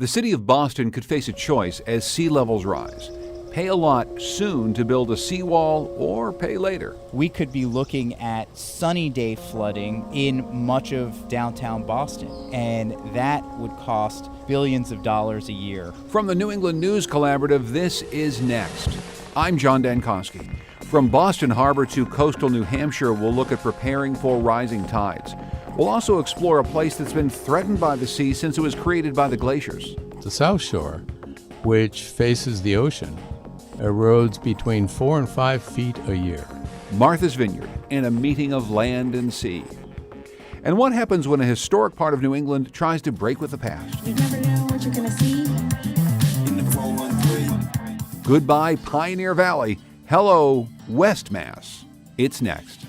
The city of Boston could face a choice as sea levels rise. Pay a lot soon to build a seawall or pay later. We could be looking at sunny day flooding in much of downtown Boston, and that would cost billions of dollars a year. From the New England News Collaborative, this is Next. I'm John Dankosky. From Boston Harbor to coastal New Hampshire, we'll look at preparing for rising tides. We'll also explore a place that's been threatened by the sea since it was created by the glaciers. The South Shore, which faces the ocean, erodes between 4 and 5 feet a year. Martha's Vineyard and a meeting of land and sea. And what happens when a historic part of New England tries to break with the past? You never know what you're gonna see. In the 413. Goodbye, Pioneer Valley. Hello, West Mass. It's next.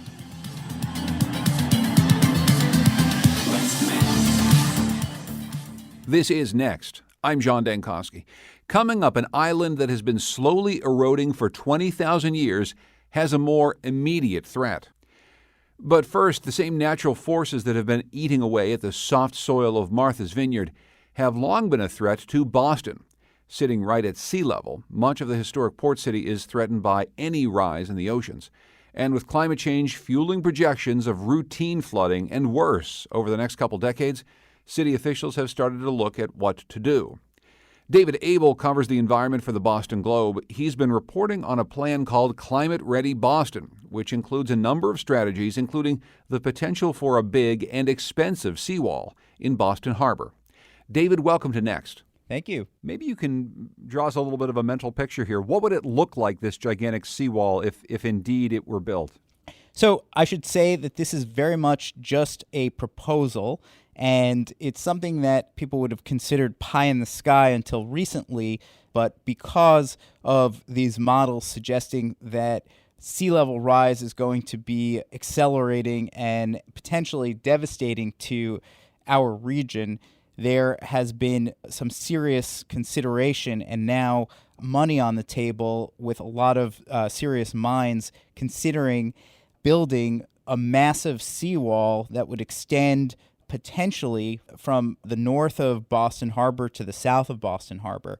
This is Next. I'm John Dankosky. Coming up, an island that has been slowly eroding for 20,000 years has a more immediate threat. But first, the same natural forces that have been eating away at the soft soil of Martha's Vineyard have long been a threat to Boston. Sitting right at sea level, much of the historic port city is threatened by any rise in the oceans. And with climate change fueling projections of routine flooding and worse over the next couple decades, city officials have started to look at what to do. David Abel covers the environment for the Boston Globe. He's been reporting on a plan called Climate Ready Boston, which includes a number of strategies, including the potential for a big and expensive seawall in Boston Harbor. David, welcome to Next. Thank you. Maybe you can draw us a little bit of a mental picture here. What would it look like, this gigantic seawall, if indeed it were built? So I should say that this is very much just a proposal, and it's something that people would have considered pie in the sky until recently, but because of these models suggesting that sea level rise is going to be accelerating and potentially devastating to our region, there has been some serious consideration and now money on the table with a lot of serious minds considering building a massive seawall that would extend potentially from the north of Boston Harbor to the south of Boston Harbor.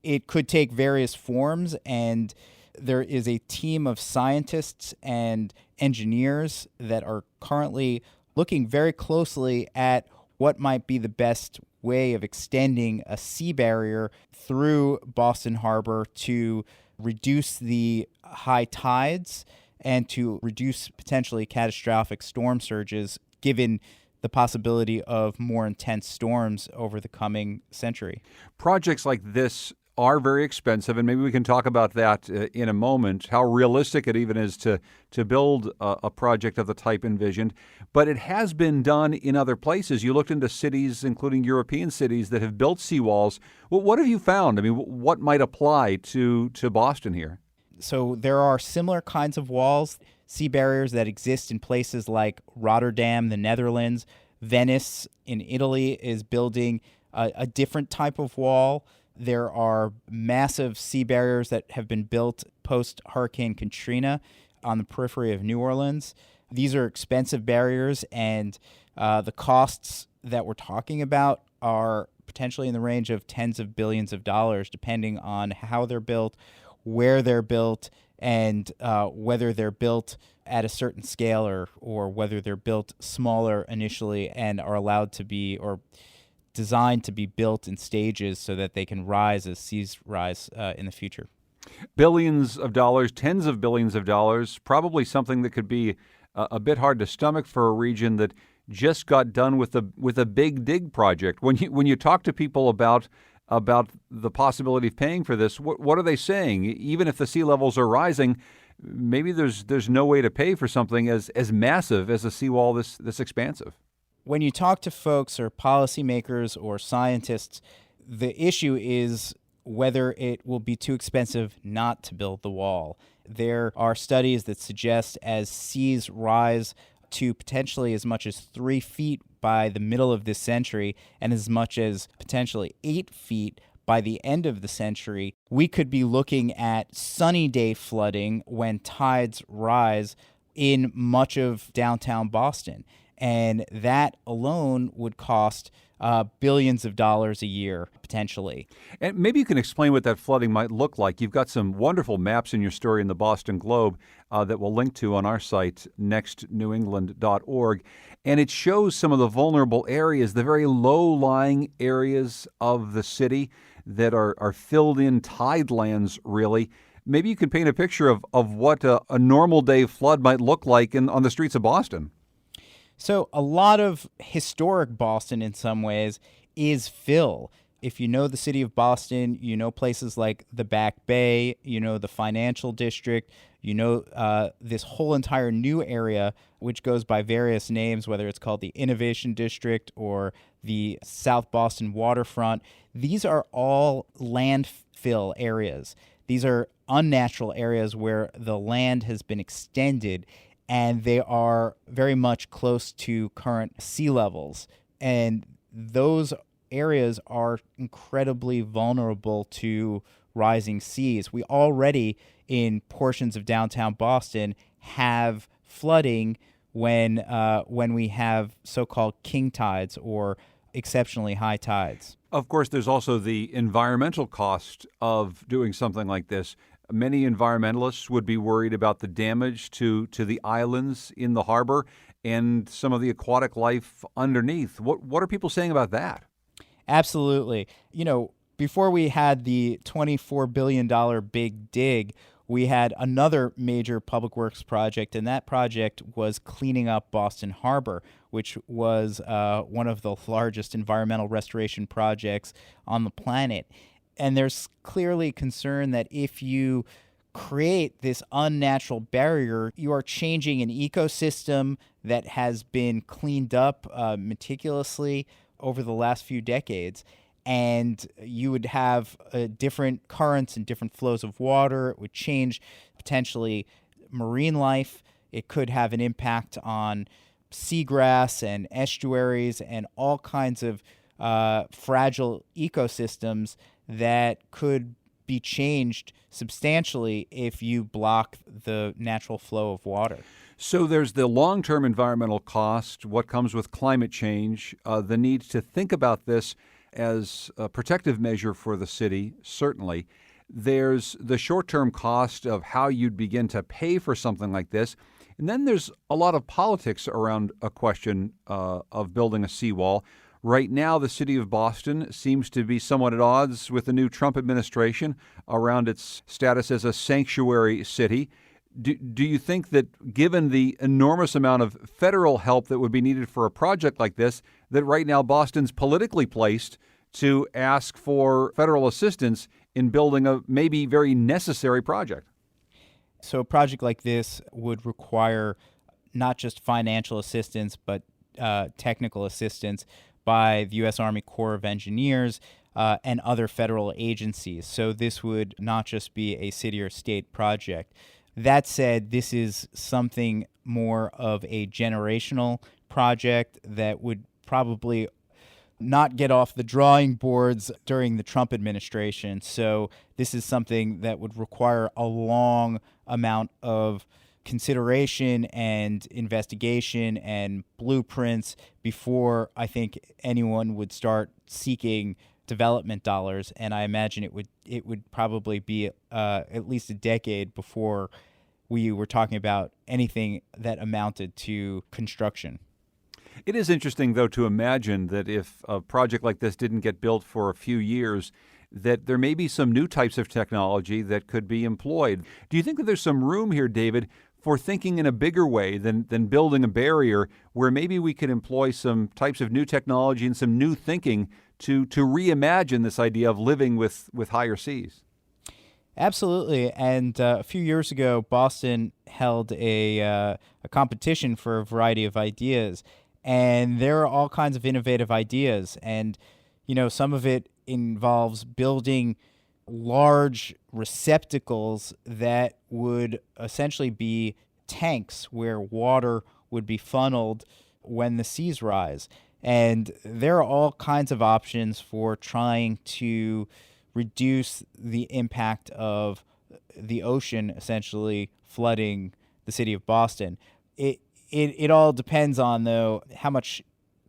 It could take various forms, and there is a team of scientists and engineers that are currently looking very closely at what might be the best way of extending a sea barrier through Boston Harbor to reduce the high tides and to reduce potentially catastrophic storm surges, given the possibility of more intense storms over the coming century. Projects like this are very expensive, and maybe we can talk about that in a moment, how realistic it even is to build a project of the type envisioned. But it has been done in other places. You looked into cities, including European cities, that have built seawalls. Well, what have you found? I mean, what might apply to Boston here? So there are similar kinds of walls, sea barriers that exist in places like Rotterdam, the Netherlands. Venice in Italy is building a different type of wall. There are massive sea barriers that have been built post-Hurricane Katrina on the periphery of New Orleans. These are expensive barriers, and the costs that we're talking about are potentially in the range of tens of billions of dollars, depending on how they're built, where they're built, and whether they're built at a certain scale or whether they're built smaller initially and are allowed to be or designed to be built in stages so that they can rise as seas rise in the future. Billions of dollars, tens of billions of dollars, probably something that could be a bit hard to stomach for a region that just got done with a big dig project. When you talk to people about the possibility of paying for this, what are they saying? Even if the sea levels are rising, maybe there's no way to pay for something as massive as a seawall this expansive. When you talk to folks or policymakers or scientists, the issue is whether it will be too expensive not to build the wall. There are studies that suggest as seas rise to potentially as much as 3 feet by the middle of this century and as much as potentially 8 feet by the end of the century, we could be looking at sunny day flooding when tides rise in much of downtown Boston. And that alone would cost billions of dollars a year, potentially. And maybe you can explain what that flooding might look like. You've got some wonderful maps in your story in the Boston Globe that we'll link to on our site, nextnewengland.org. And it shows some of the vulnerable areas, the very low-lying areas of the city that are filled in tidelands, really. Maybe you can paint a picture of what a normal day flood might look like on the streets of Boston. So a lot of historic Boston in some ways is fill. If you know the city of Boston, you know places like the Back Bay, you know the financial district, you know this whole entire new area, which goes by various names, whether it's called the Innovation District or the South Boston waterfront. These are all landfill areas. These are unnatural areas where the land has been extended, and they are very much close to current sea levels. And those areas are incredibly vulnerable to rising seas. We already, in portions of downtown Boston, have flooding when we have so-called king tides or exceptionally high tides. Of course, there's also the environmental cost of doing something like this. Many environmentalists would be worried about the damage to the islands in the harbor and some of the aquatic life underneath. What are people saying about that? Absolutely. You know, before we had the $24 billion big dig, we had another major public works project, and that project was cleaning up Boston Harbor, which was one of the largest environmental restoration projects on the planet. And there's clearly concern that if you create this unnatural barrier, you are changing an ecosystem that has been cleaned up meticulously over the last few decades. And you would have different currents and different flows of water. It would change potentially marine life. It could have an impact on seagrass and estuaries and all kinds of fragile ecosystems that could be changed substantially if you block the natural flow of water. So there's the long-term environmental cost, what comes with climate change, the need to think about this as a protective measure for the city, certainly. There's the short-term cost of how you'd begin to pay for something like this. And then there's a lot of politics around a question of building a seawall. Right now, the city of Boston seems to be somewhat at odds with the new Trump administration around its status as a sanctuary city. Do you think that given the enormous amount of federal help that would be needed for a project like this, that right now Boston's politically placed to ask for federal assistance in building a maybe very necessary project? So a project like this would require not just financial assistance, but technical assistance by the U.S. Army Corps of Engineers and other federal agencies. So this would not just be a city or state project. That said, this is something more of a generational project that would probably not get off the drawing boards during the Trump administration. So this is something that would require a long amount of consideration and investigation and blueprints before I think anyone would start seeking development dollars. And I imagine it would probably be at least a decade before we were talking about anything that amounted to construction. It is interesting, though, to imagine that if a project like this didn't get built for a few years, that there may be some new types of technology that could be employed. Do you think that there's some room here, David, for thinking in a bigger way than building a barrier, where maybe we could employ some types of new technology and some new thinking to reimagine this idea of living with higher seas? Absolutely. And a few years ago, Boston held a competition for a variety of ideas. And there are all kinds of innovative ideas. And, you know, some of it involves building large receptacles that would essentially be tanks where water would be funneled when the seas rise. And there are all kinds of options for trying to reduce the impact of the ocean essentially flooding the city of Boston. It all depends on, though, how much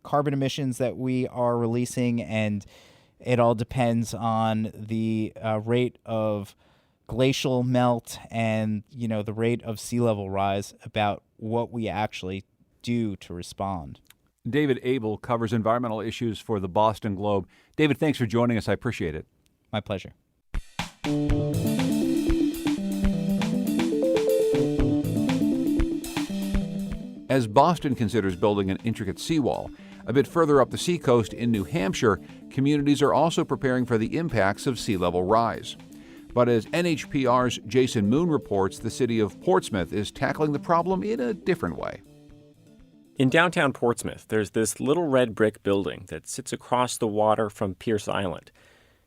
carbon emissions that we are releasing, and it all depends on the rate of glacial melt and, the rate of sea level rise about what we actually do to respond. David Abel covers environmental issues for the Boston Globe. David, thanks for joining us. I appreciate it. My pleasure. As Boston considers building an intricate seawall, a bit further up the seacoast in New Hampshire, communities are also preparing for the impacts of sea level rise. But as NHPR's Jason Moon reports, the city of Portsmouth is tackling the problem in a different way. In downtown Portsmouth, there's this little red brick building that sits across the water from Pierce Island.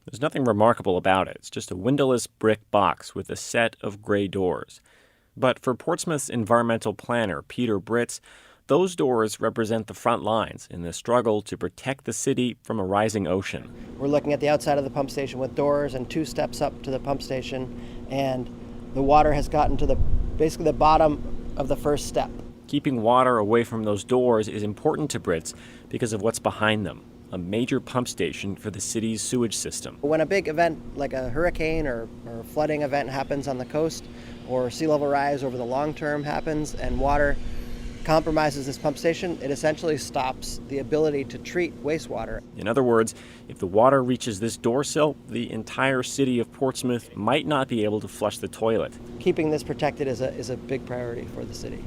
There's nothing remarkable about it. It's just a windowless brick box with a set of gray doors. But for Portsmouth's environmental planner, Peter Britz, those doors represent the front lines in the struggle to protect the city from a rising ocean. We're looking at the outside of the pump station with doors and 2 steps up to the pump station, and the water has gotten to basically the bottom of the first step. Keeping water away from those doors is important to Britz because of what's behind them, a major pump station for the city's sewage system. When a big event like a hurricane or flooding event happens on the coast, or sea level rise over the long term happens and water compromises this pump station, it essentially stops the ability to treat wastewater. In other words, if the water reaches this door sill, the entire city of Portsmouth might not be able to flush the toilet. Keeping this protected is a big priority for the city.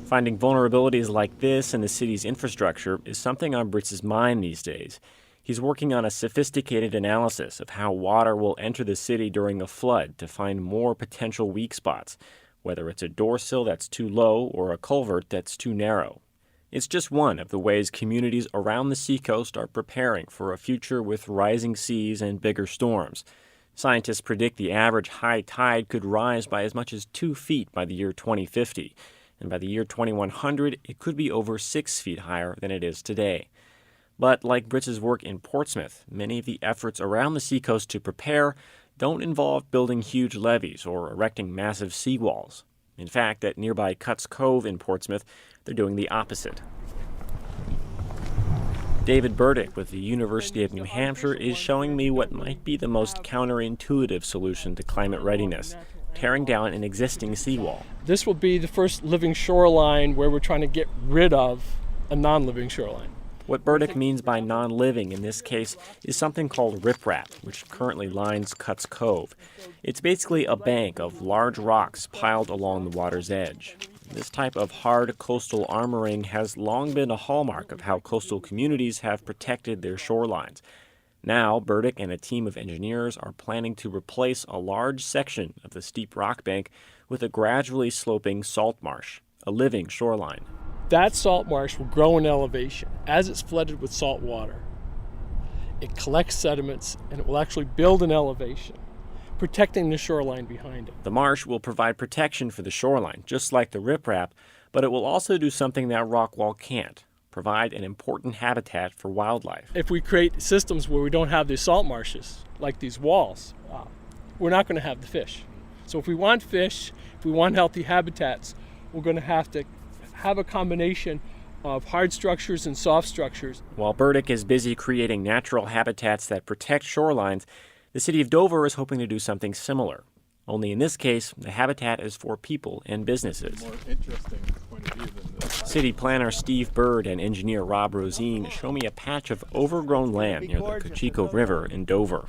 Finding vulnerabilities like this in the city's infrastructure is something on Britz's mind these days. He's working on a sophisticated analysis of how water will enter the city during a flood to find more potential weak spots, whether it's a door sill that's too low or a culvert that's too narrow. It's just one of the ways communities around the seacoast are preparing for a future with rising seas and bigger storms. Scientists predict the average high tide could rise by as much as 2 feet by the year 2050. And by the year 2100, it could be over 6 feet higher than it is today. But like Britz's work in Portsmouth, many of the efforts around the seacoast to prepare don't involve building huge levees or erecting massive seawalls. In fact, at nearby Cuts Cove in Portsmouth, they're doing the opposite. David Burdick with the University of New Hampshire is showing me what might be the most counterintuitive solution to climate readiness: tearing down an existing seawall. This will be the first living shoreline where we're trying to get rid of a non-living shoreline. What Burdick means by non-living in this case is something called riprap, which currently lines Cuts Cove. It's basically a bank of large rocks piled along the water's edge. This type of hard coastal armoring has long been a hallmark of how coastal communities have protected their shorelines. Now, Burdick and a team of engineers are planning to replace a large section of the steep rock bank with a gradually sloping salt marsh, a living shoreline. That salt marsh will grow in elevation as it's flooded with salt water. It collects sediments and it will actually build an elevation, protecting the shoreline behind it. The marsh will provide protection for the shoreline, just like the riprap, but it will also do something that rock wall can't: provide an important habitat for wildlife. If we create systems where we don't have these salt marshes, like these walls, we're not going to have the fish. So if we want fish, if we want healthy habitats, we're going to have a combination of hard structures and soft structures. While Burdick is busy creating natural habitats that protect shorelines, the city of Dover is hoping to do something similar. Only in this case, the habitat is for people and businesses. More interesting point of view than this. City planner Steve Bird and engineer Rob Rosine show me a patch of overgrown land near the Cocheco River in Dover.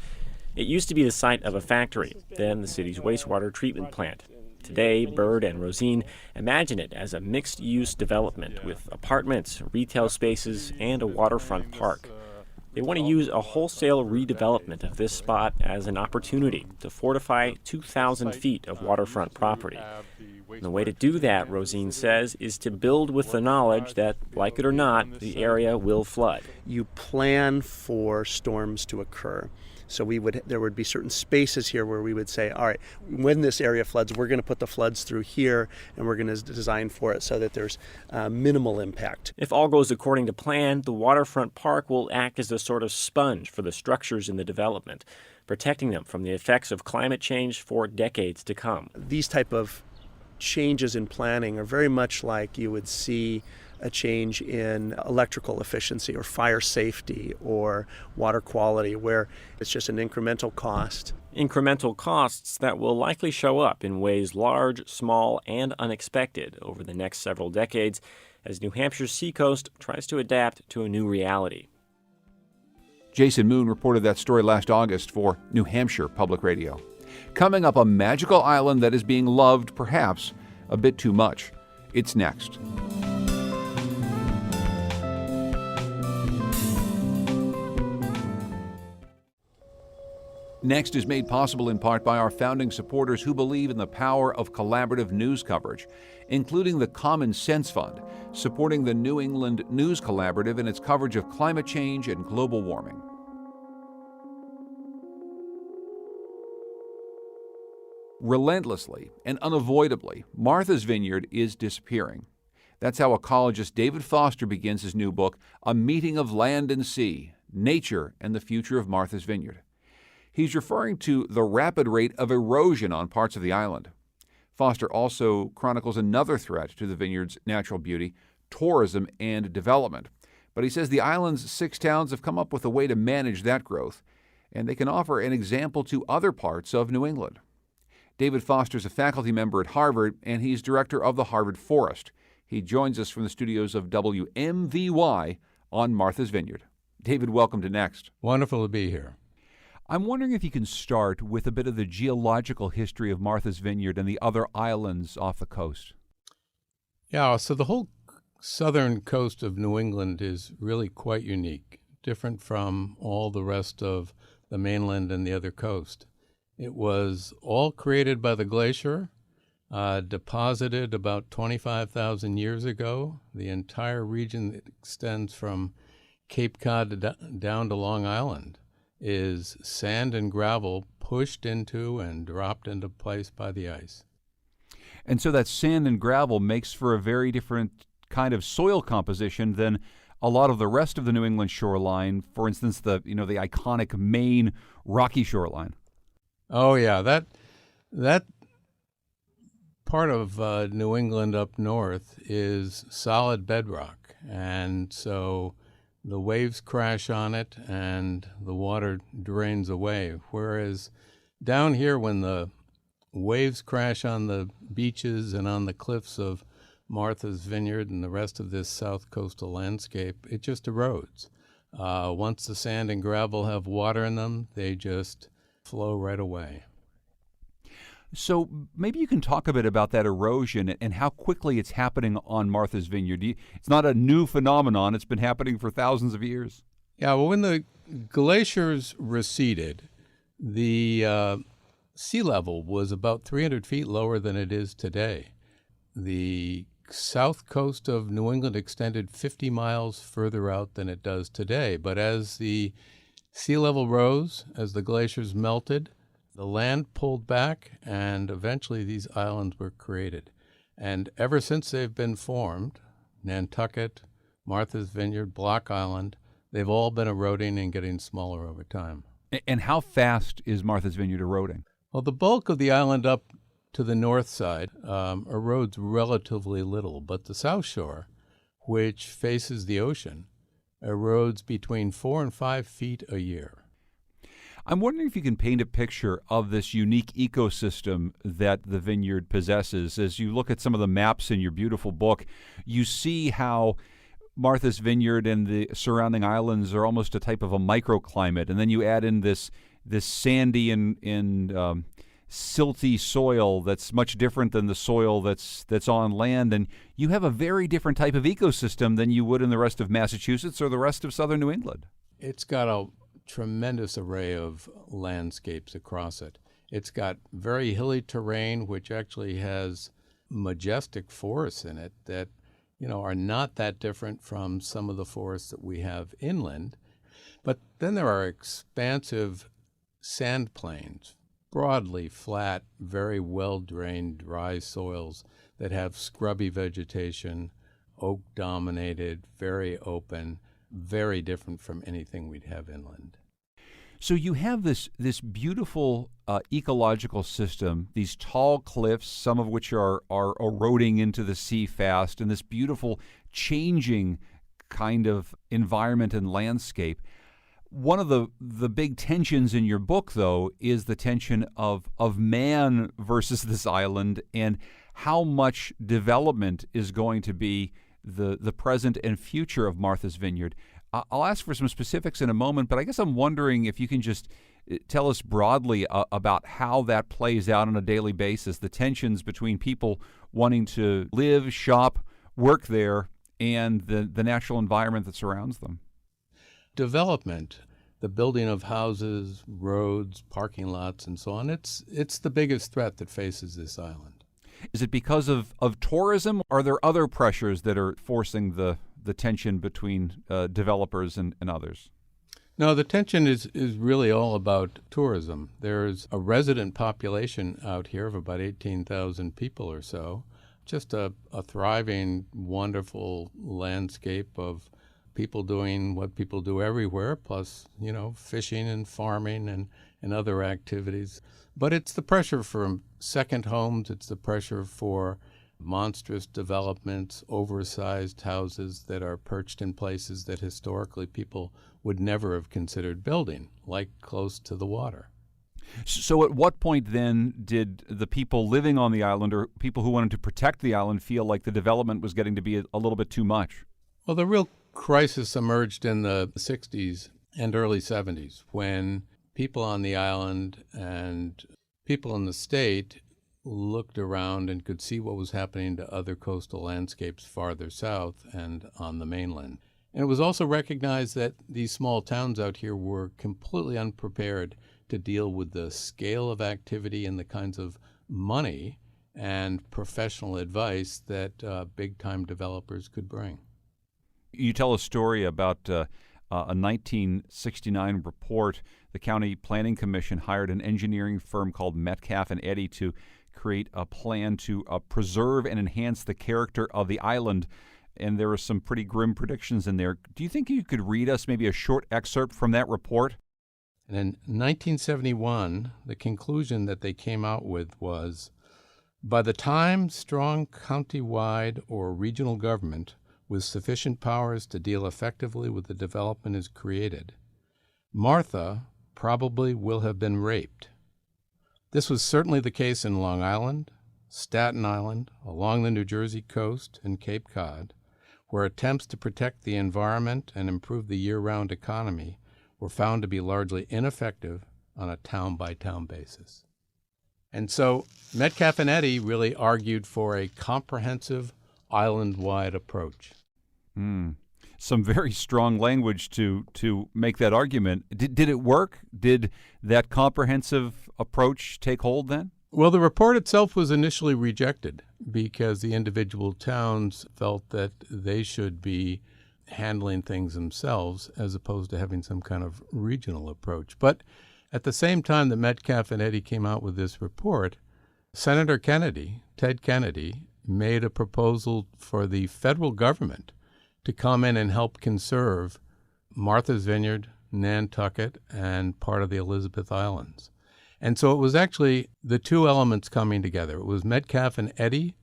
It used to be the site of a factory, then the city's wastewater treatment plant. Today, Bird and Rosine imagine it as a mixed-use development with apartments, retail spaces, and a waterfront park. They want to use a wholesale redevelopment of this spot as an opportunity to fortify 2,000 feet of waterfront property. And the way to do that, Rosine says, is to build with the knowledge that, like it or not, the area will flood. You plan for storms to occur. So there would be certain spaces here where we would say, all right, when this area floods, we're going to put the floods through here, and we're going to design for it so that there's minimal impact. If all goes according to plan, the waterfront park will act as a sort of sponge for the structures in the development, protecting them from the effects of climate change for decades to come. These type of changes in planning are very much like you would see a change in electrical efficiency or fire safety or water quality, where it's just an incremental cost. Incremental costs that will likely show up in ways large, small, and unexpected over the next several decades as New Hampshire's seacoast tries to adapt to a new reality. Jason Moon reported that story last August for New Hampshire Public Radio. Coming up, a magical island that is being loved, perhaps, a bit too much. It's next. Next is made possible in part by our founding supporters who believe in the power of collaborative news coverage, including the Common Sense Fund, supporting the New England News Collaborative in its coverage of climate change and global warming. Relentlessly and unavoidably, Martha's Vineyard is disappearing. That's how ecologist David Foster begins his new book, A Meeting of Land and Sea, Nature and the Future of Martha's Vineyard. He's referring to the rapid rate of erosion on parts of the island. Foster also chronicles another threat to the vineyard's natural beauty, tourism and development. But he says the island's 6 towns have come up with a way to manage that growth, and they can offer an example to other parts of New England. David Foster is a faculty member at Harvard, and he's director of the Harvard Forest. He joins us from the studios of WMVY on Martha's Vineyard. David, welcome to Next. Wonderful to be here. I'm wondering if you can start with a bit of the geological history of Martha's Vineyard and the other islands off the coast. Yeah, so the whole southern coast of New England is really quite unique, different from all the rest of the mainland and the other coast. It was all created by the glacier, deposited about 25,000 years ago. The entire region that extends from Cape Cod down to Long Island is sand and gravel pushed into and dropped into place by the ice. And so that sand and gravel makes for a very different kind of soil composition than a lot of the rest of the New England shoreline, for instance, the iconic Maine rocky shoreline. Oh, yeah, that part of New England up north is solid bedrock, and so the waves crash on it and the water drains away, whereas down here when the waves crash on the beaches and on the cliffs of Martha's Vineyard and the rest of this south coastal landscape, it just erodes. Once the sand and gravel have water in them, they just flow right away. So maybe you can talk a bit about that erosion and how quickly it's happening on Martha's Vineyard. It's not a new phenomenon. It's been happening for thousands of years. Yeah, well, when the glaciers receded, the sea level was about 300 feet lower than it is today. The south coast of New England extended 50 miles further out than it does today. But as the sea level rose, as the glaciers melted, the land pulled back, and eventually these islands were created. And ever since they've been formed, Nantucket, Martha's Vineyard, Block Island, they've all been eroding and getting smaller over time. And how fast is Martha's Vineyard eroding? Well, the bulk of the island up to the north side erodes relatively little, but the south shore, which faces the ocean, erodes between 4 and 5 feet a year. I'm wondering if you can paint a picture of this unique ecosystem that the vineyard possesses. As you look at some of the maps in your beautiful book, you see how Martha's Vineyard and the surrounding islands are almost a type of a microclimate, and then you add in this sandy and silty soil that's much different than the soil that's on land, and you have a very different type of ecosystem than you would in the rest of Massachusetts or the rest of southern New England. It's got a tremendous array of landscapes across it. It's got very hilly terrain, which actually has majestic forests in it that, are not that different from some of the forests that we have inland. But then there are expansive sand plains, broadly flat, very well-drained, dry soils that have scrubby vegetation, oak-dominated, very open, very different from anything we'd have inland. So you have this beautiful ecological system, these tall cliffs, some of which are eroding into the sea fast, and this beautiful changing kind of environment and landscape. One of the big tensions in your book, though, is the tension of man versus this island, and how much development is going to be the present and future of Martha's Vineyard. I'll ask for some specifics in a moment, but I guess I'm wondering if you can just tell us broadly about how that plays out on a daily basis, the tensions between people wanting to live, shop, work there, and the natural environment that surrounds them. Development, the building of houses, roads, parking lots, and so on, it's the biggest threat that faces this island. Is it because of tourism? Are there other pressures that are forcing the tension between developers and others? No, the tension is really all about tourism. There's a resident population out here of about 18,000 people or so. Just a thriving, wonderful landscape of people doing what people do everywhere, plus, fishing and farming and other activities. But it's the pressure for second homes. It's the pressure for monstrous developments, oversized houses that are perched in places that historically people would never have considered building, like close to the water. So at what point then did the people living on the island, or people who wanted to protect the island, feel like the development was getting to be a little bit too much? Well, the real crisis emerged in the 60s and early 70s, when people on the island and people in the state looked around and could see what was happening to other coastal landscapes farther south and on the mainland. And it was also recognized that these small towns out here were completely unprepared to deal with the scale of activity and the kinds of money and professional advice that big-time developers could bring. You tell a story about a 1969 report. The County Planning Commission hired an engineering firm called Metcalf and Eddy to create a plan to preserve and enhance the character of the island. And there were some pretty grim predictions in there. Do you think you could read us maybe a short excerpt from that report? And in 1971, the conclusion that they came out with was, by the time strong county-wide or regional government with sufficient powers to deal effectively with the development is created, Martha probably will have been raped. This was certainly the case in Long Island, Staten Island, along the New Jersey coast, and Cape Cod, where attempts to protect the environment and improve the year-round economy were found to be largely ineffective on a town-by-town basis. And so Metcalf and Eddy really argued for a comprehensive island-wide approach. Some very strong language to make that argument. Did it work? Did that comprehensive approach take hold then? Well, the report itself was initially rejected because the individual towns felt that they should be handling things themselves as opposed to having some kind of regional approach. But at the same time that Metcalf and Eddy came out with this report, Senator Kennedy, Ted Kennedy, made a proposal for the federal government to come in and help conserve Martha's Vineyard, Nantucket, and part of the Elizabeth Islands. And so it was actually the two elements coming together. It was Metcalf and Eddy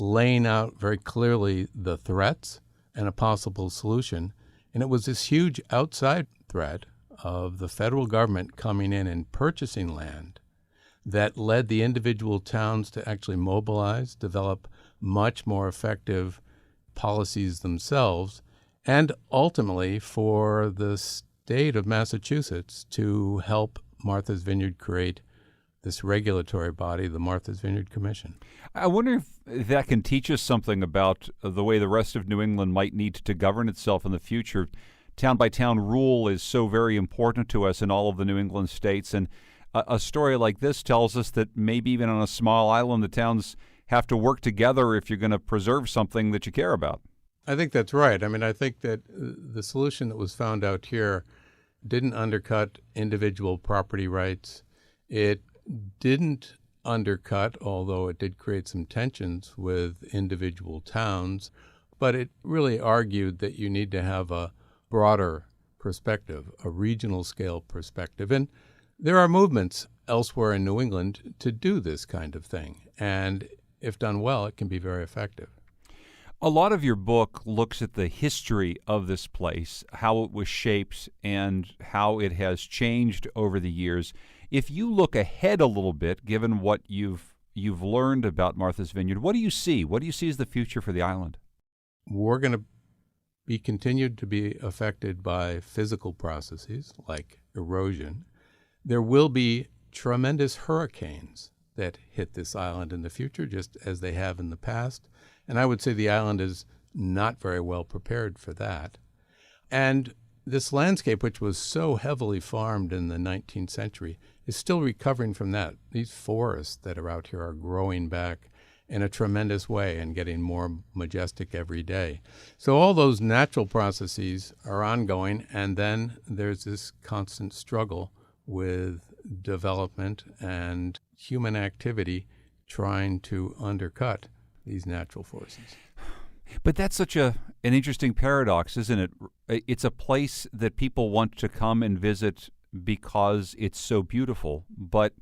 laying out very clearly the threats and a possible solution. And it was this huge outside threat of the federal government coming in and purchasing land that led the individual towns to actually mobilize, develop much more effective policies themselves, and ultimately for the state of Massachusetts to help Martha's Vineyard create this regulatory body, the Martha's Vineyard Commission. I wonder if that can teach us something about the way the rest of New England might need to govern itself in the future. Town-by-town rule is so very important to us in all of the New England states, and a story like this tells us that maybe even on a small island, the towns have to work together if you're going to preserve something that you care about. I think that's right. I mean, I think that the solution that was found out here didn't undercut individual property rights. It didn't undercut, although it did create some tensions with individual towns, but it really argued that you need to have a broader perspective, a regional scale perspective. And there are movements elsewhere in New England to do this kind of thing. And if done well, it can be very effective. A lot of your book looks at the history of this place, how it was shaped, and how it has changed over the years. If you look ahead a little bit, given what you've learned about Martha's Vineyard, what do you see? What do you see as the future for the island? We're going to be continued to be affected by physical processes like erosion. There will be tremendous hurricanes that hit this island in the future, just as they have in the past. And I would say the island is not very well prepared for that. And this landscape, which was so heavily farmed in the 19th century, is still recovering from that. These forests that are out here are growing back in a tremendous way and getting more majestic every day. So all those natural processes are ongoing, and then there's this constant struggle with development and human activity trying to undercut these natural forces. But that's such an interesting paradox, isn't it? It's a place that people want to come and visit because it's so beautiful. But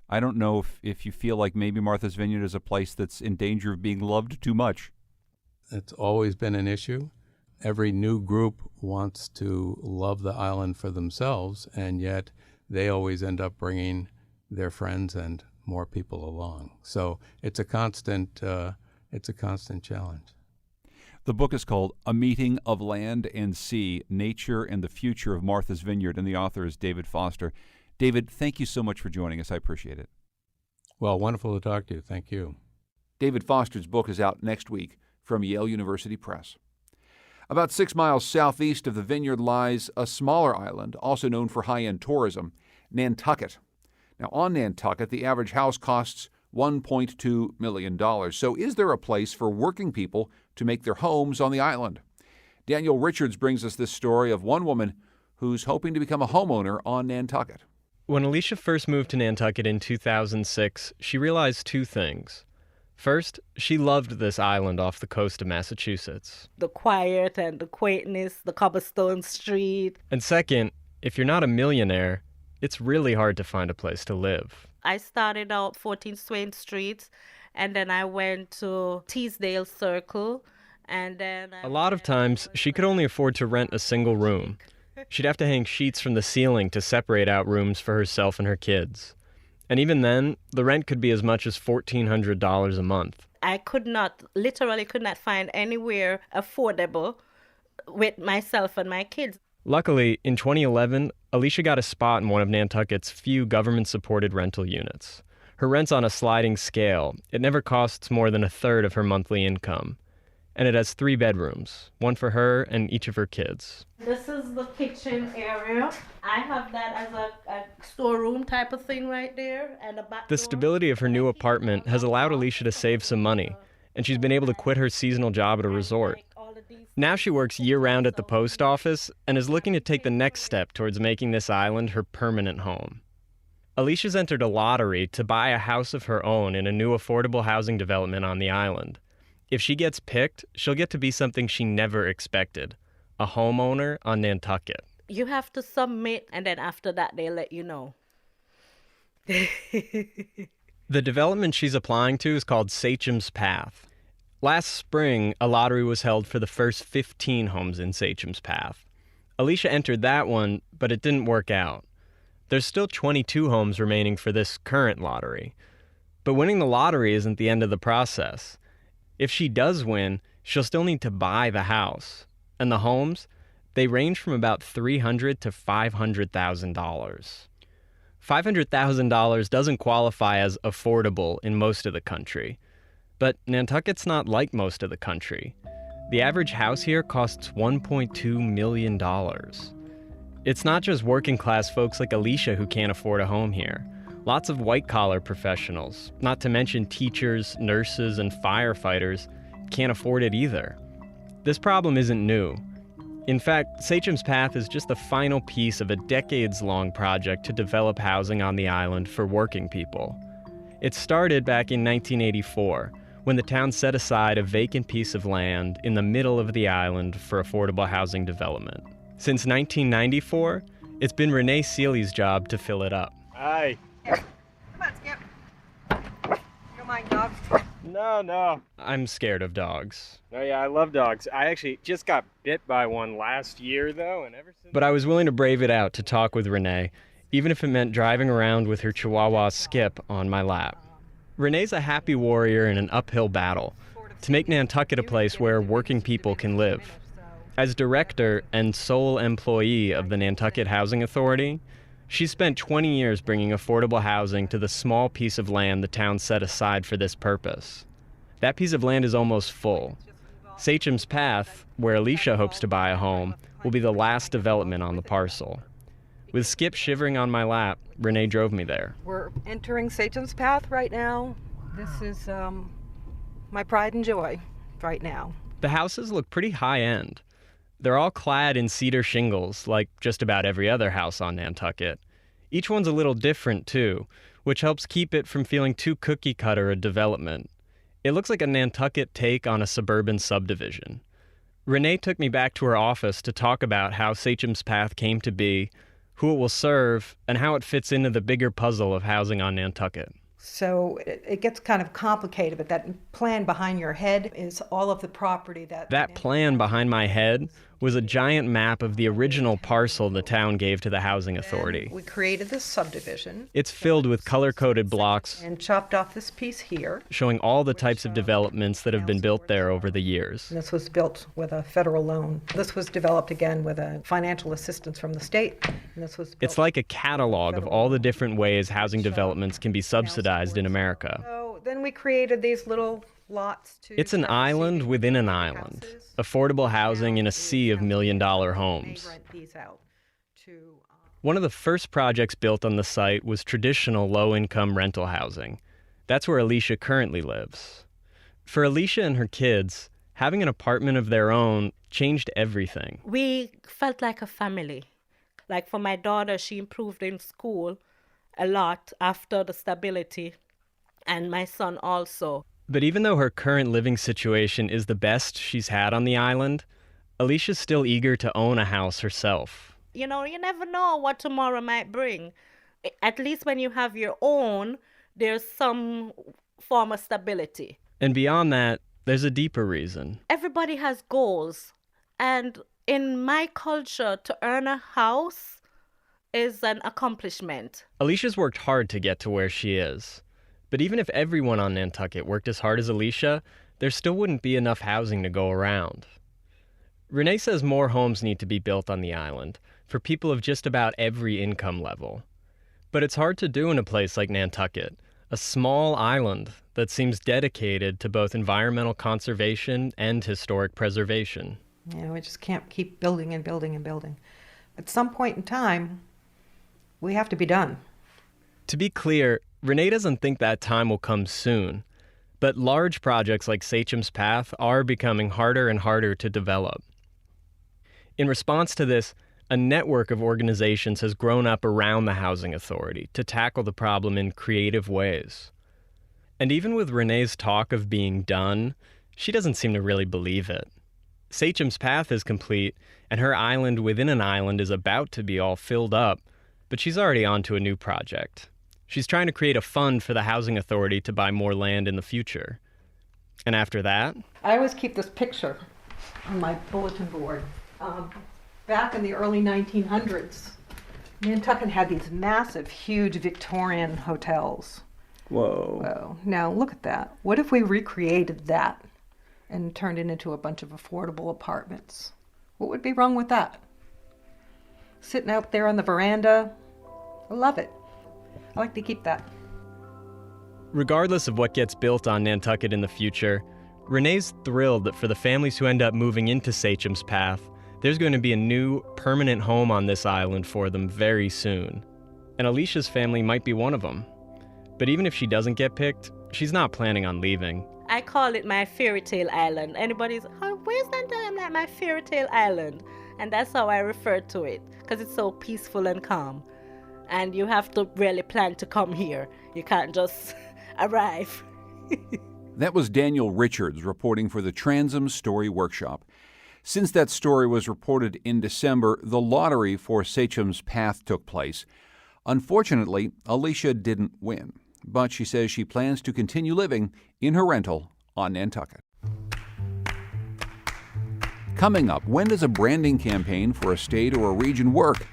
I don't know if you feel like maybe Martha's Vineyard is a place that's in danger of being loved too much. It's always been an issue. Every new group wants to love the island for themselves, and yet they always end up bringing their friends and more people along. So it's a constant challenge. The book is called A Meeting of Land and Sea, Nature and the Future of Martha's Vineyard, and the author is David Foster. David, thank you so much for joining us. I appreciate it. Well, wonderful to talk to you. Thank you. David Foster's book is out next week from Yale University Press. About 6 miles southeast of the vineyard lies a smaller island, also known for high-end tourism, Nantucket. Now, on Nantucket, the average house costs $1.2 million. So is there a place for working people to make their homes on the island? Daniel Richards brings us this story of one woman who's hoping to become a homeowner on Nantucket. When Alicia first moved to Nantucket in 2006, she realized two things. First, she loved this island off the coast of Massachusetts. The quiet and the quaintness, the cobblestone street. And second, if you're not a millionaire, it's really hard to find a place to live. I started out 14 Swain Street, and then I went to Teesdale Circle, and then... A lot of times, she could only afford to rent a single room. She'd have to hang sheets from the ceiling to separate out rooms for herself and her kids. And even then, the rent could be as much as $1,400 a month. I literally could not find anywhere affordable with myself and my kids. Luckily, in 2011, Alicia got a spot in one of Nantucket's few government-supported rental units. Her rent's on a sliding scale. It never costs more than a third of her monthly income. And it has 3 bedrooms, one for her and each of her kids. This is the kitchen area. I have that as a storeroom type of thing right there. And a back The door. stability of her new apartment has allowed Alicia to save some money, and she's been able to quit her seasonal job at a resort. Now she works year-round at the post office and is looking to take the next step towards making this island her permanent home. Alicia's entered a lottery to buy a house of her own in a new affordable housing development on the island. If she gets picked, she'll get to be something she never expected, a homeowner on Nantucket. You have to submit, and then after that, they'll let you know. The development she's applying to is called Sachem's Path. Last spring, a lottery was held for the first 15 homes in Sachem's Path. Alicia entered that one, but it didn't work out. There's still 22 homes remaining for this current lottery. But winning the lottery isn't the end of the process. If she does win, she'll still need to buy the house. And the homes, they range from about $300,000 to $500,000. $500,000 doesn't qualify as affordable in most of the country. But Nantucket's not like most of the country. The average house here costs $1.2 million. It's not just working class folks like Alicia who can't afford a home here. Lots of white-collar professionals, not to mention teachers, nurses, and firefighters, can't afford it either. This problem isn't new. In fact, Sachem's Path is just the final piece of a decades-long project to develop housing on the island for working people. It started back in 1984, when the town set aside a vacant piece of land in the middle of the island for affordable housing development. Since 1994, it's been Renee Seeley's job to fill it up. Hi. Come on, Skip. You don't mind, dog? No. I'm scared of dogs. Oh, yeah, I love dogs. I actually just got bit by one last year, though, and ever since... But I was willing to brave it out to talk with Renee, even if it meant driving around with her Chihuahua Skip on my lap. Renee's a happy warrior in an uphill battle to make Nantucket a place where working people can live. As director and sole employee of the Nantucket Housing Authority, she spent 20 years bringing affordable housing to the small piece of land the town set aside for this purpose. That piece of land is almost full. Sachem's Path, where Alicia hopes to buy a home, will be the last development on the parcel. With Skip shivering on my lap, Renee drove me there. We're entering Sachem's Path right now. This is my pride and joy right now. The houses look pretty high-end. They're all clad in cedar shingles, like just about every other house on Nantucket. Each one's a little different, too, which helps keep it from feeling too cookie-cutter a development. It looks like a Nantucket take on a suburban subdivision. Renee took me back to her office to talk about how Sachem's Path came to be, who it will serve, and how it fits into the bigger puzzle of housing on Nantucket. So it gets kind of complicated, but that plan behind your head is all of the property That plan behind my head was a giant map of the original parcel the town gave to the housing authority. We created this subdivision. It's filled with color-coded blocks And chopped off this piece here. showing all the types of developments that have been built there over the years. And this was built with a federal loan. This was developed again with a financial assistance from the state. And this was built. It's like a catalog of all the different ways housing developments can be subsidized in America. So then we created these little lots to... It's an island within an island. Affordable housing in a sea of million-dollar homes. One of the first projects built on the site was traditional low-income rental housing. That's where Alicia currently lives. For Alicia and her kids, having an apartment of their own changed everything. We felt like a family. Like for my daughter, she improved in school a lot after the stability, and my son also. But even though her current living situation is the best she's had on the island, Alicia's still eager to own a house herself. You know, you never know what tomorrow might bring. At least when you have your own, there's some form of stability. And beyond that, there's a deeper reason. Everybody has goals. And in my culture, to earn a house is an accomplishment. Alicia's worked hard to get to where she is. But even if everyone on Nantucket worked as hard as Alicia, there still wouldn't be enough housing to go around. Renee says more homes need to be built on the island for people of just about every income level. But it's hard to do in a place like Nantucket, a small island that seems dedicated to both environmental conservation and historic preservation. You know, we just can't keep building and building and building. At some point in time, we have to be done. To be clear, Renee doesn't think that time will come soon, but large projects like Sachem's Path are becoming harder and harder to develop. In response to this, a network of organizations has grown up around the Housing Authority to tackle the problem in creative ways. And even with Renee's talk of being done, she doesn't seem to really believe it. Sachem's Path is complete, and her island within an island is about to be all filled up, but she's already on to a new project. She's trying to create a fund for the Housing Authority to buy more land in the future. And after that? I always keep this picture on my bulletin board. Back in the early 1900s, Nantucket had these massive, huge Victorian hotels. Whoa. Now look at that. What if we recreated that and turned it into a bunch of affordable apartments? What would be wrong with that? Sitting out there on the veranda, I love it. I like to keep that. Regardless of what gets built on Nantucket in the future, Renee's thrilled that for the families who end up moving into Sachem's Path, there's going to be a new, permanent home on this island for them very soon. And Alicia's family might be one of them. But even if she doesn't get picked, she's not planning on leaving. I call it my fairy tale island. Anybody's, oh, where's that? I'm like my fairy tale island. And that's how I refer to it, because it's so peaceful and calm. And you have to really plan to come here. You can't just arrive. That was Daniel Richards reporting for the Transom Story Workshop. Since that story was reported in December, the lottery for Sachem's Path took place. Unfortunately, Alicia didn't win. but she says she plans to continue living in her rental on Nantucket. Coming up, when does a branding campaign for a state or a region work?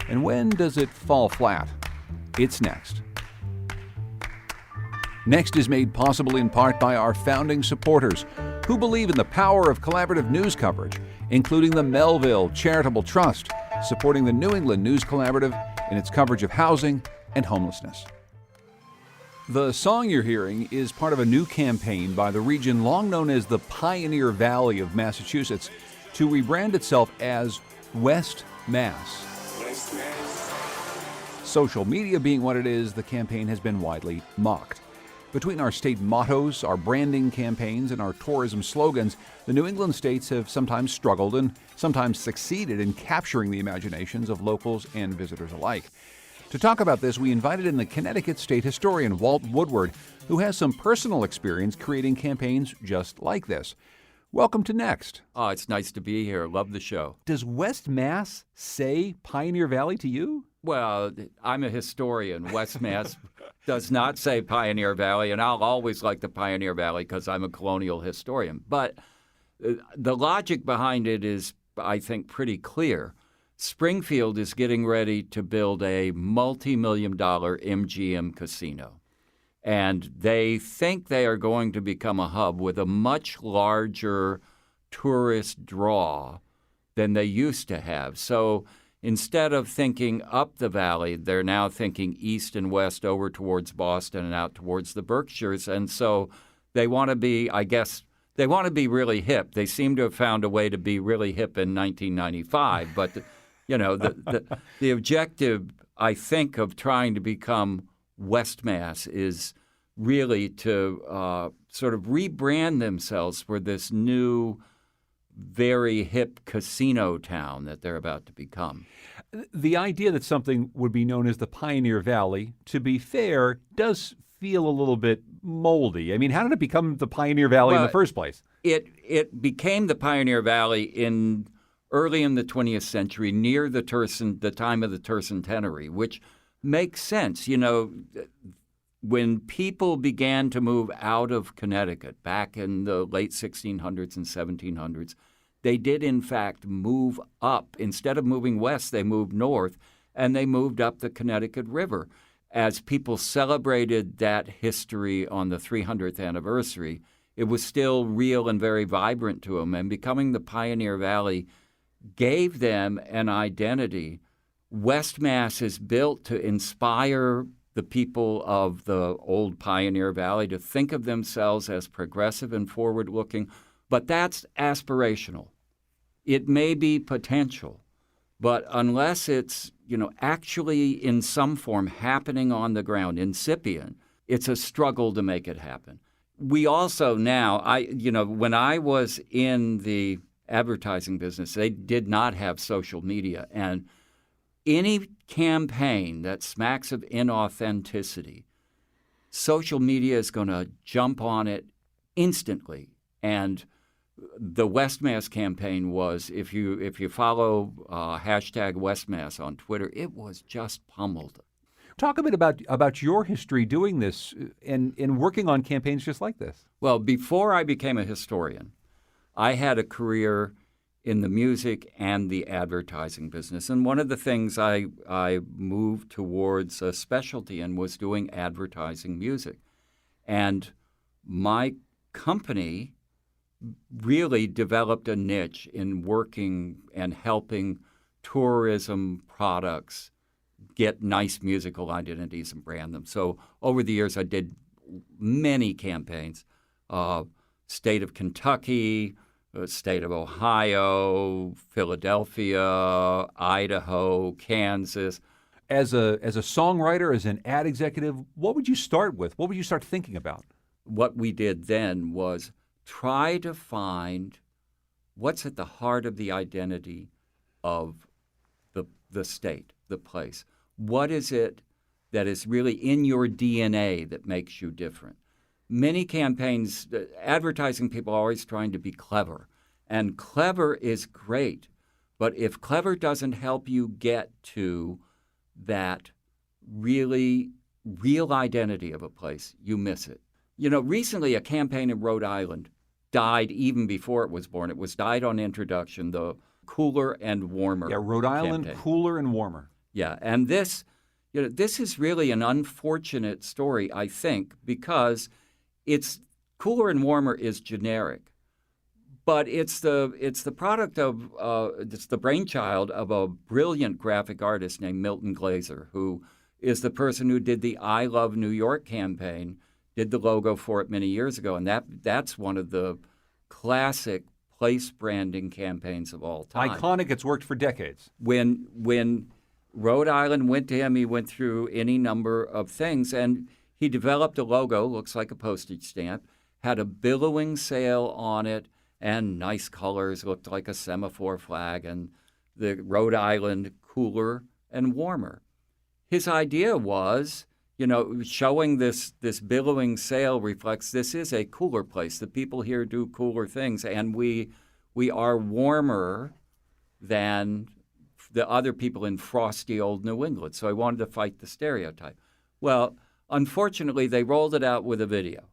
And when does it fall flat? It's next. Next is made possible in part by our founding supporters who believe in the power of collaborative news coverage, including the Melville Charitable Trust, supporting the New England News Collaborative in its coverage of housing and homelessness. The song you're hearing is part of a new campaign by the region long known as the Pioneer Valley of Massachusetts to rebrand itself as West Mass. Social media being what it is, the campaign has been widely mocked. Between our state mottos, our branding campaigns, and our tourism slogans, the New England states have sometimes struggled and sometimes succeeded in capturing the imaginations of locals and visitors alike. To talk about this, we invited in the Connecticut state historian, Walt Woodward, who has some personal experience creating campaigns just like this. Welcome to Next. Oh, it's nice to be here. Love the show. Does West Mass say Pioneer Valley to you? Well, I'm a historian. West Mass does not say Pioneer Valley, and I'll always like the Pioneer Valley because I'm a colonial historian. But the logic behind it is, I think, pretty clear. Springfield is getting ready to build a multi-million-dollar MGM casino. And they think they are going to become a hub with a much larger tourist draw than they used to have. So instead of thinking up the valley, they're now thinking east and west over towards Boston and out towards the Berkshires. And so they want to be, I guess, they want to be really hip. They seem to have found a way to be really hip in 1995. But, the objective, I think, of trying to become West Mass is really to sort of rebrand themselves for this new, very hip casino town that they're about to become. The idea that something would be known as the Pioneer Valley, to be fair, does feel a little bit moldy. I mean, how did it become the Pioneer Valley in the first place? It became the Pioneer Valley early in the 20th century, near the time of the tercentenary, which makes sense. When people began to move out of Connecticut back in the late 1600s and 1700s, they did, in fact, move up. Instead of moving west, they moved north, and they moved up the Connecticut River. As people celebrated that history on the 300th anniversary, it was still real and very vibrant to them, and becoming the Pioneer Valley gave them an identity. West Mass is built to inspire the people of the old Pioneer Valley to think of themselves as progressive and forward-looking, but that's aspirational. It may be potential, but unless it's, actually in some form happening on the ground, incipient, it's a struggle to make it happen. We also now, when I was in the advertising business, they did not have social media, and any campaign that smacks of inauthenticity, social media is going to jump on it instantly. And the West Mass campaign was, if you follow hashtag West Mass on Twitter, it was just pummeled. Talk a bit about your history doing this and working on campaigns just like this. Well, before I became a historian, I had a career in the music and the advertising business. And one of the things I moved towards a specialty in was doing advertising music. And my company really developed a niche in working and helping tourism products get nice musical identities and brand them. So over the years, I did many campaigns, state of Kentucky, state of Ohio, Philadelphia, Idaho, Kansas. As a songwriter, as an ad executive, what would you start with? What would you start thinking about? What we did then was try to find what's at the heart of the identity of the state, the place. What is it that is really in your DNA that makes you different? Many campaigns, advertising people are always trying to be clever. And clever is great. But if clever doesn't help you get to that really real identity of a place, you miss it. You know, recently a campaign in Rhode Island died even before it was born. It was died on introduction, the cooler and warmer. Yeah, Rhode Island, campaign. cooler and warmer. Yeah, and this is really an unfortunate story, I think, because it's cooler and warmer is generic, but it's the product of it's the brainchild of a brilliant graphic artist named Milton Glaser, who is the person who did the I Love New York campaign, did the logo for it many years ago, and that's one of the classic place branding campaigns of all time. Iconic. It's worked for decades. When Rhode Island went to him, he went through any number of things, and he developed a logo, looks like a postage stamp, had a billowing sail on it, and nice colors, looked like a semaphore flag, and the Rhode Island cooler and warmer. His idea was, showing this billowing sail reflects this is a cooler place. The people here do cooler things, and we are warmer than the other people in frosty old New England. So I wanted to fight the stereotype. Well, unfortunately, they rolled it out with a video.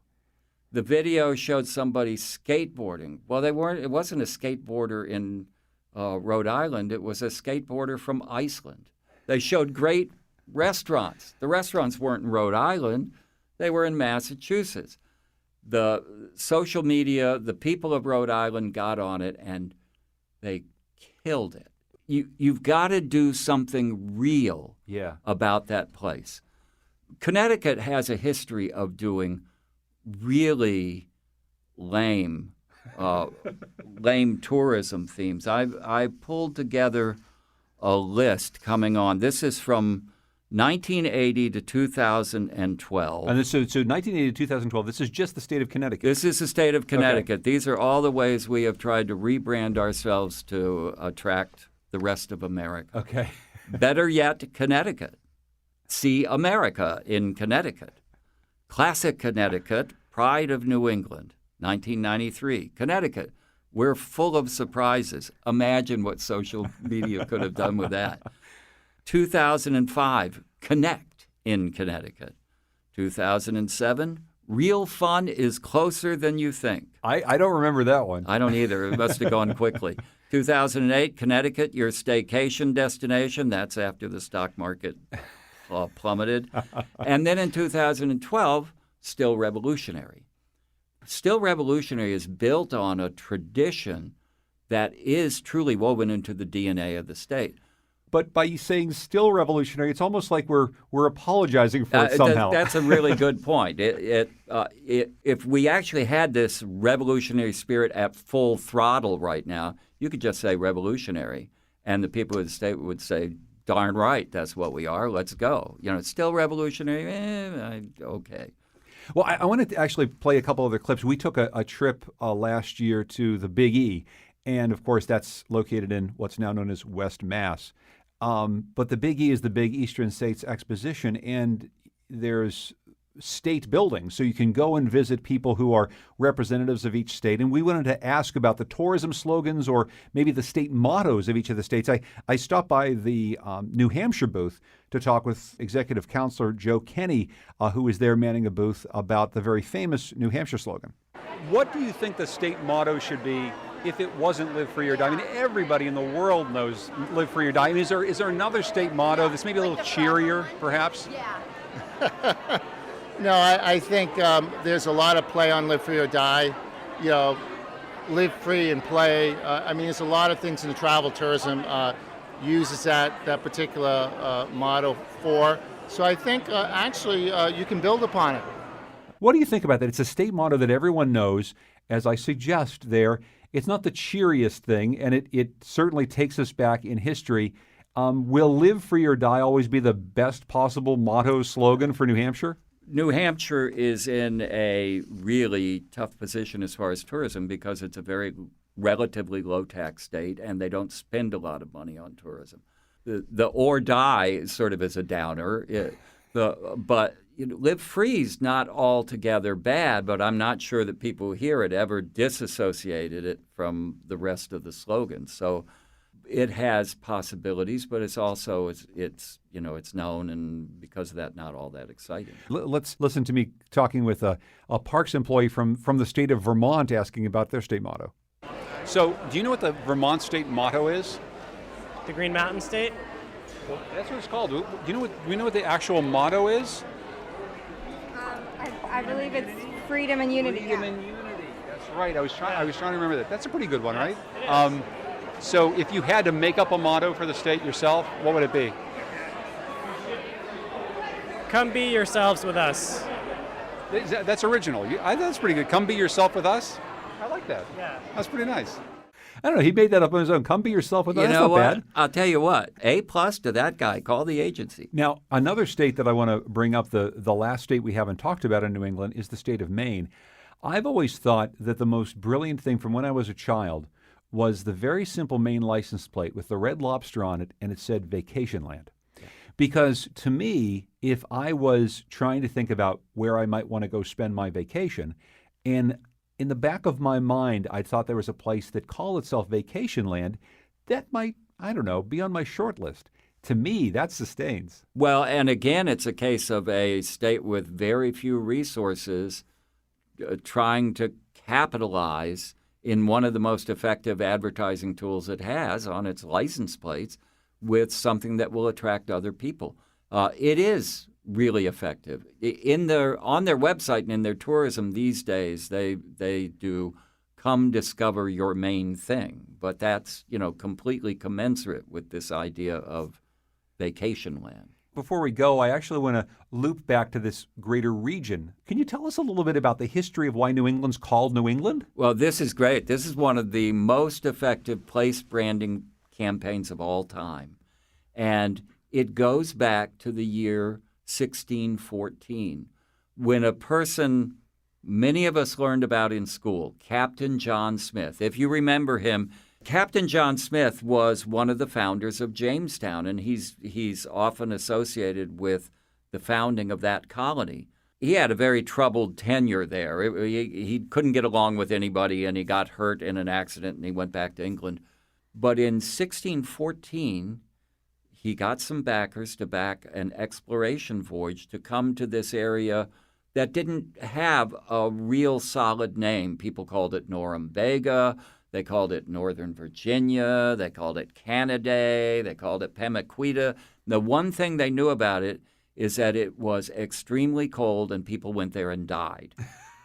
The video showed somebody skateboarding. Well, it wasn't a skateboarder in Rhode Island. It was a skateboarder from Iceland. They showed great restaurants. The restaurants weren't in Rhode Island. They were in Massachusetts. The social media, the people of Rhode Island got on it, and they killed it. You've got to do something real about that place. Connecticut has a history of doing really lame tourism themes. I pulled together a list coming on. This is from 1980 to 2012. And so 1980 to 2012, this is just the state of Connecticut. This is the state of Connecticut. Okay. These are all the ways we have tried to rebrand ourselves to attract the rest of America. Okay. Better yet, Connecticut. See America in Connecticut. Classic Connecticut, Pride of New England, 1993. Connecticut, we're full of surprises. Imagine what social media could have done with that. 2005, Connect in Connecticut. 2007, Real fun is closer than you think. I don't remember that one. I don't either. It must have gone quickly. 2008, Connecticut, your staycation destination. That's after the stock market plummeted. And then in 2012, Still Revolutionary. Still Revolutionary is built on a tradition that is truly woven into the DNA of the state. But by saying still revolutionary, it's almost like we're apologizing for it somehow. That's a really good point. If we actually had this revolutionary spirit at full throttle right now, you could just say revolutionary, and the people of the state would say, darn right, that's what we are, let's go. You know, it's still revolutionary, okay. Well, I wanted to actually play a couple other clips. We took a trip last year to the Big E, and of course that's located in what's now known as West Mass. But the Big E is the Big Eastern States Exposition, and there's state buildings. So you can go and visit people who are representatives of each state. And we wanted to ask about the tourism slogans or maybe the state mottos of each of the states. I stopped by the New Hampshire booth to talk with Executive Counselor Joe Kenny, who was there manning a booth about the very famous New Hampshire slogan. What do you think the state motto should be if it wasn't Live Free or Die? I mean, everybody in the world knows Live Free or Die. I mean, is there another state motto that's maybe a little cheerier, perhaps? Yeah. No, I think there's a lot of play on Live Free or Die. You know, live free and play. I mean, there's a lot of things in the travel tourism uses that particular motto for. So I think actually you can build upon it. What do you think about that? It's a state motto that everyone knows. As I suggest there, it's not the cheeriest thing, and it certainly takes us back in history. Will Live Free or Die always be the best possible motto slogan for New Hampshire? New Hampshire is in a really tough position as far as tourism because it's a very relatively low-tax state, and they don't spend a lot of money on tourism. The or die sort of is a downer, but Live Free is not altogether bad, but I'm not sure that people who hear it ever disassociated it from the rest of the slogan. So it has possibilities, but it's also it's known, and because of that, not all that exciting. Let's listen to me talking with a parks employee from the state of Vermont asking about their state motto. So, do you know what the Vermont state motto is? The Green Mountain State? Well, that's what it's called. Do you know what the actual motto is? I believe it's freedom and unity. Freedom and unity. That's right. I was trying to remember that. That's a pretty good one, right? So if you had to make up a motto for the state yourself, what would it be? Come be yourselves with us. That's original. That's pretty good. Come be yourself with us. I like that. Yeah. That's pretty nice. I don't know. He made that up on his own. Come be yourself with us. You That's know not what? bad. I'll tell you what. A+ to that guy. Call the agency. Now, another state that I want to bring up, the last state we haven't talked about in New England, is the state of Maine. I've always thought that the most brilliant thing from when I was a child was the very simple Maine license plate with the red lobster on it, and it said Vacation Land. Yeah. Because to me, if I was trying to think about where I might want to go spend my vacation, and in the back of my mind, I thought there was a place that called itself Vacation Land that might, I don't know, be on my short list. To me, that sustains. Well, and again, it's a case of a state with very few resources trying to capitalize in one of the most effective advertising tools it has on its license plates with something that will attract other people. It is really effective. On their website and in their tourism these days, they do come discover your main thing, but that's completely commensurate with this idea of vacation land. Before we go, I actually want to loop back to this greater region. Can you tell us a little bit about the history of why New England's called New England? Well, this is great. This is one of the most effective place branding campaigns of all time. And it goes back to the year 1614, when a person many of us learned about in school, Captain John Smith. If you remember him, Captain John Smith was one of the founders of Jamestown, and he's often associated with the founding of that colony. He had a very troubled tenure there. He couldn't get along with anybody, and he got hurt in an accident, and he went back to England. But in 1614, he got some backers to back an exploration voyage to come to this area that didn't have a real solid name. People called it Norumbega. They called it Northern Virginia. They called it Canada. They called it Pemaquiddick. The one thing they knew about it is that it was extremely cold and people went there and died.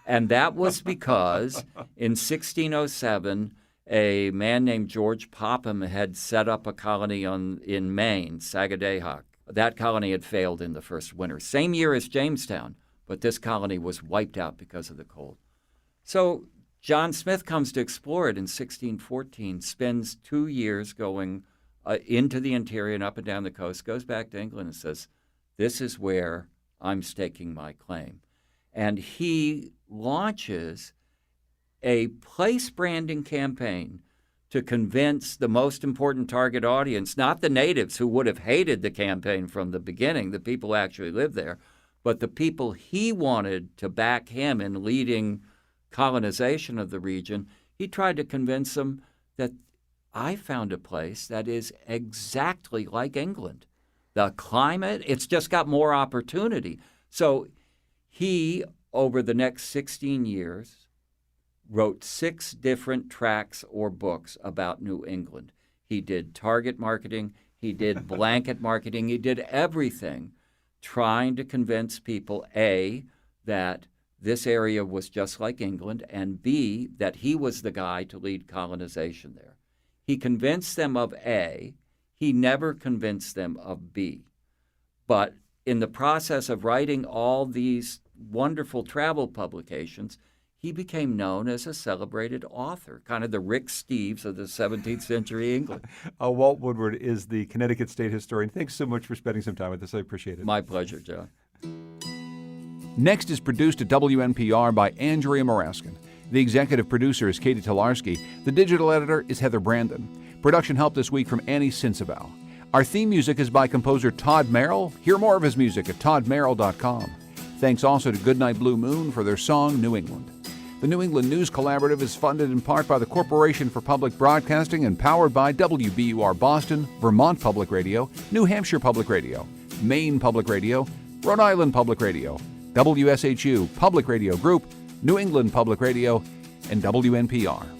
And that was because in 1607, a man named George Popham had set up a colony in Maine, Sagadahoc. That colony had failed in the first winter. Same year as Jamestown, but this colony was wiped out because of the cold. So John Smith comes to explore it in 1614, spends 2 years going into the interior and up and down the coast, goes back to England and says, this is where I'm staking my claim. And he launches a place branding campaign to convince the most important target audience, not the natives who would have hated the campaign from the beginning, the people who actually lived there, but the people he wanted to back him in leading colonization of the region. He tried to convince them that I found a place that is exactly like England. The climate, it's just got more opportunity. So he, over the next 16 years, wrote 6 different tracts or books about New England. He did target marketing, he did blanket marketing, he did everything trying to convince people, A, that this area was just like England, and B, that he was the guy to lead colonization there. He convinced them of A. He never convinced them of B. But in the process of writing all these wonderful travel publications, he became known as a celebrated author, kind of the Rick Steves of the 17th century England. Walt Woodward is the Connecticut State Historian. Thanks so much for spending some time with us. I appreciate it. My pleasure, John. Next is produced at WNPR by Andrea Moraskin. The executive producer is Katie Tolarski. The digital editor is Heather Brandon. Production help this week from Annie Sinsaval. Our theme music is by composer Todd Merrill. Hear more of his music at toddmerrill.com. Thanks also to Goodnight Blue Moon for their song, New England. The New England News Collaborative is funded in part by the Corporation for Public Broadcasting and powered by WBUR Boston, Vermont Public Radio, New Hampshire Public Radio, Maine Public Radio, Rhode Island Public Radio, WSHU Public Radio Group, New England Public Radio, and WNPR.